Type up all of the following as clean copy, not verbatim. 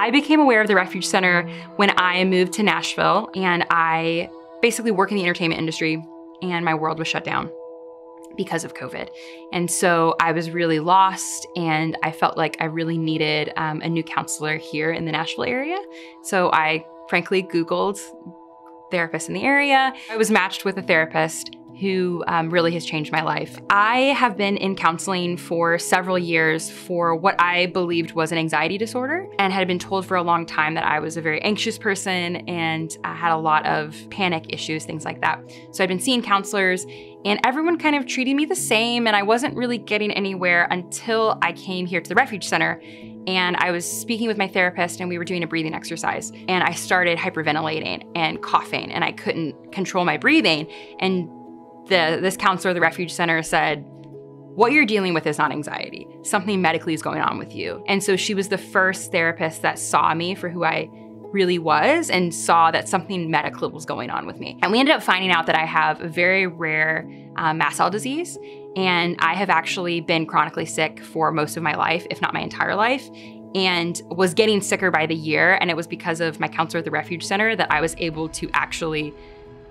I became aware of the Refuge Center when I moved to Nashville, and I basically work in the entertainment industry, and my world was shut down because of COVID. And so I was really lost, and I felt like I really needed a new counselor here in the Nashville area. So I frankly Googled therapists in the area. I was matched with a therapist who really has changed my life. I have been in counseling for several years for what I believed was an anxiety disorder, and had been told for a long time that I was a very anxious person and I had a lot of panic issues, things like that. So I'd been seeing counselors, and everyone kind of treated me the same, and I wasn't really getting anywhere until I came here to the Refuge Center. And I was speaking with my therapist, and we were doing a breathing exercise, and I started hyperventilating and coughing, and I couldn't control my breathing. And this counselor at the Refuge Center said, "What you're dealing with is not anxiety. Something medically is going on with you." And so she was the first therapist that saw me for who I really was and saw that something medical was going on with me. And we ended up finding out that I have a very rare mast cell disease. And I have actually been chronically sick for most of my life, if not my entire life, and was getting sicker by the year. And it was because of my counselor at the Refuge Center that I was able to actually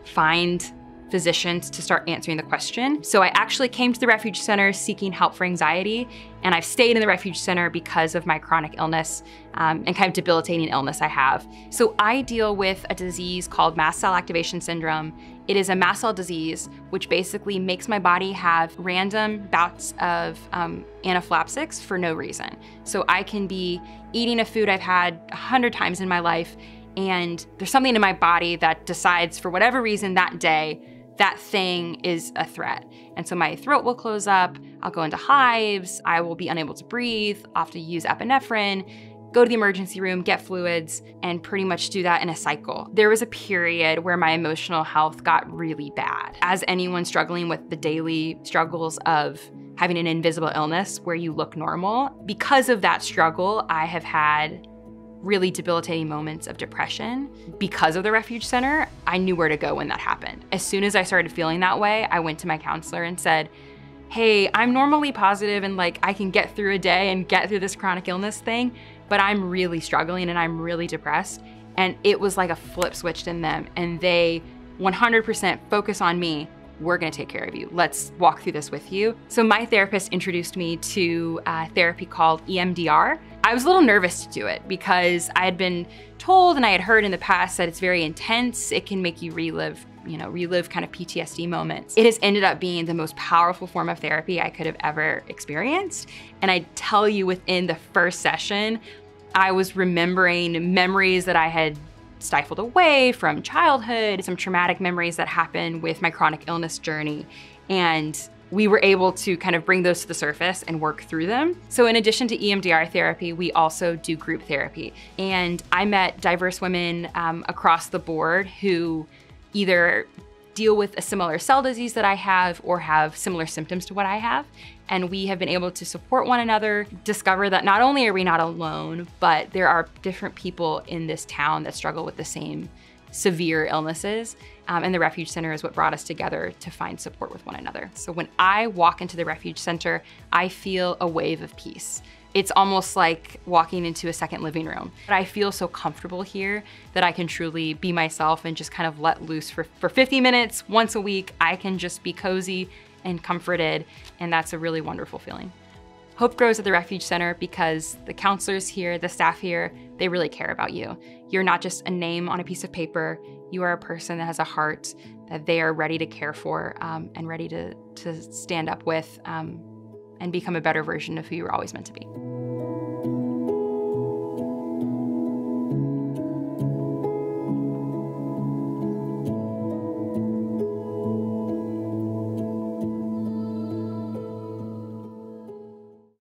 find physicians to start answering the question. So I actually came to the Refuge Center seeking help for anxiety, and I've stayed in the Refuge Center because of my chronic illness and kind of debilitating illness I have. So I deal with a disease called mast cell activation syndrome. It is a mast cell disease which basically makes my body have random bouts of anaphylaxis for no reason. So I can be eating a food I've had 100 times in my life, and there's something in my body that decides for whatever reason that day that thing is a threat. And so my throat will close up, I'll go into hives, I will be unable to breathe, I'll have to use epinephrine, go to the emergency room, get fluids, and pretty much do that in a cycle. There was a period where my emotional health got really bad. As anyone struggling with the daily struggles of having an invisible illness where you look normal, because of that struggle, I have had really debilitating moments of depression. Because of the Refuge Center, I knew where to go when that happened. As soon as I started feeling that way, I went to my counselor and said, "Hey, I'm normally positive and like I can get through a day and get through this chronic illness thing, but I'm really struggling and I'm really depressed." And it was like a flip switched in them, and they 100% focus on me. "We're gonna take care of you. Let's walk through this with you." So my therapist introduced me to a therapy called EMDR. I was a little nervous to do it because I had been told and I had heard in the past that it's very intense. It can make you relive kind of PTSD moments. It has ended up being the most powerful form of therapy I could have ever experienced. And I tell you, within the first session, I was remembering memories that I had stifled away from childhood, some traumatic memories that happened with my chronic illness journey. And we were able to kind of bring those to the surface and work through them. So in addition to EMDR therapy, we also do group therapy. And I met diverse women across the board who either deal with a similar cell disease that I have or have similar symptoms to what I have. And we have been able to support one another, discover that not only are we not alone, but there are different people in this town that struggle with the same severe illnesses. And the Refuge Center is what brought us together to find support with one another. So when I walk into the Refuge Center, I feel a wave of peace. It's almost like walking into a second living room. But I feel so comfortable here that I can truly be myself and just kind of let loose for 50 minutes once a week. I can just be cozy and comforted, and that's a really wonderful feeling. Hope grows at the Refuge Center because the counselors here, the staff here, they really care about you. You're not just a name on a piece of paper. You are a person that has a heart that they are ready to care for and ready to stand up with and become a better version of who you were always meant to be.